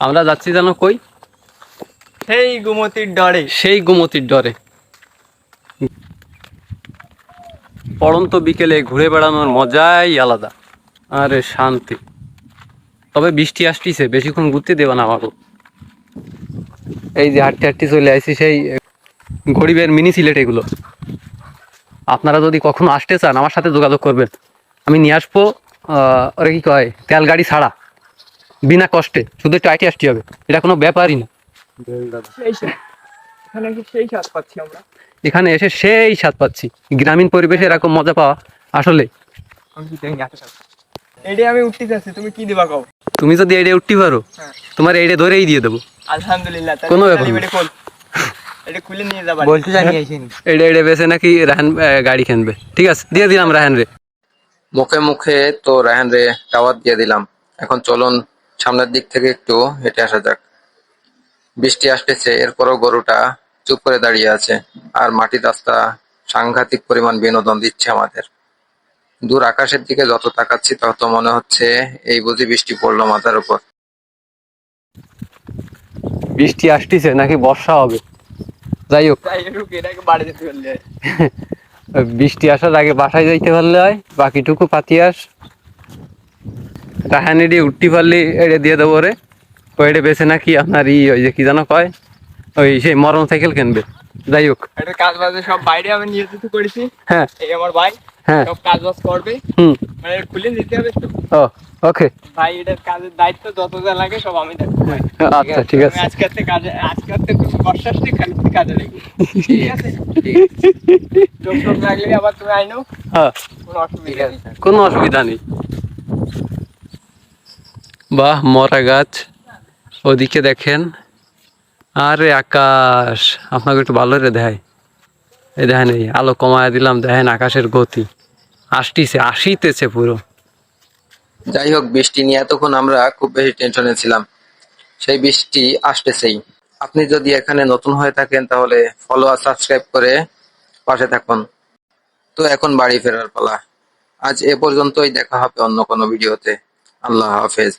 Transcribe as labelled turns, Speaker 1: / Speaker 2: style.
Speaker 1: আমরা যাচ্ছি জানো কই?
Speaker 2: সেই গুমতির ডরে।
Speaker 1: সেই গুমতির ডরে। পড়ন্ত বিকেলে ঘুরে বেড়ানোর মজাই আলাদা। আরে শান্তি। তবে বৃষ্টি আসতিছে, বেশিক্ষণ ঘুরতে দেবে না আমাকে। এই যে হাঁটতে হাঁটতে চলে আসছি সেই গরিবের মিনি সিলেট এগুলো। আপনারা যদি কখনো আসতে চান আমার সাথে যোগাযোগ করবেন, আমি নিয়ে আসবো। ওরা কি কয়, তেল গাড়ি ছাড়া, বিনা কষ্টে, শুধু একটু আইটি আসতে হবে, এটা কোনো ব্যাপারই না।
Speaker 2: সেই স্বাদ পাচ্ছি আমরা।
Speaker 1: এখানে এসে সেই স্বাদ পাচ্ছি, গ্রামীণ পরিবেশে এরকম মজা পাওয়া আসলে।
Speaker 2: আমি উঠতে যাচ্ছি, তুমি কি দিবা কও?
Speaker 1: তুমি যদি এইটা উঠতে পারো, তোমার এইটা ধরেই দিয়ে দেবো।
Speaker 2: আলহামদুলিল্লাহ।
Speaker 1: কোনো ব্যাপার না।
Speaker 2: এটা খুলে নিয়ে যাবা?
Speaker 3: বলতে জানি আইছেন
Speaker 1: এইটা বেছে নাকি রাহান গাড়ি কিনবে। ঠিক আছে, দিয়ে দিলাম রাহান রে। মুখে মুখে তো রাহান রে দাওয়াত দিয়ে দিলাম। এখন চলুন সামনের দিক থেকে একটু হেঁটে আসা যাক। বৃষ্টি আসতেছে, এরপরও গরুটা চুপ করে দাঁড়িয়ে আছে, আর মাটির রাস্তা সাংঘাতিক পরিমাণ বিনোদন দিচ্ছে আমাদের। দূর আকাশের দিকে যত তাকাচ্ছি তত মনে হচ্ছে এই বুঝি বৃষ্টি পড়লো মাথার উপর। বৃষ্টি আসতেছে নাকি বর্ষা হবে, যাই হোক। বৃষ্টি আসার আগে বাসায় যাইতে পারলে হয়, বাকিটুকু পাতিয়াস রাহানি দিয়ে উঠতে পারলে এটা দিয়ে দেবো রে। ওইটা বেছে নাকি আপনার ওই যে কি জানো কয়, ওই সেই মরণ সাইকেল কিনবে। যাই হোক,
Speaker 2: এটা কাজ বাজে সব বাইরে আমি নিয়োজিত করেছি।
Speaker 1: হ্যাঁ,
Speaker 2: এই আমার ভাই
Speaker 1: হ্যাঁ,
Speaker 2: সব কাজ বাজ করবে। মানে খুলে দিতে হবে তো।
Speaker 1: ও ওকে
Speaker 2: ভাই, এটার কাজের দায়িত্ব যত যা লাগে সব আমি দেখবো ভাই।
Speaker 1: আচ্ছা ঠিক আছে।
Speaker 2: আজকে তুমি বর্ষা আসলে খালি কাজে লাগবে। ঠিক আছে? টোপ লাগলে আবার তুমি আইনো,
Speaker 1: হ্যাঁ,
Speaker 2: কোনো অসুবিধা নেই।
Speaker 1: কোনো অসুবিধা নেই। বাহ, মরা গাছ, ওদিকে দেখেন। আরে আকাশ আপনাকে একটু ভালো রে দেখায়। এই দেখেন, এই আলো কমায় দিলাম, দেখেন আকাশের গতি আসিতেছে পুরো। যাই হোক, বৃষ্টি নিয়ে এতক্ষণ আমরা খুব বেশি টেনশনে ছিলাম, সেই বৃষ্টি আসতেছেই। আপনি যদি এখানে নতুন হয়ে থাকেন তাহলে ফলো আর সাবস্ক্রাইব করে পাশে থাকুন। তো এখন বাড়ি ফেরার পালা। আজ এ পর্যন্তই, দেখা হবে অন্য কোনো ভিডিওতে। আল্লাহ হাফেজ।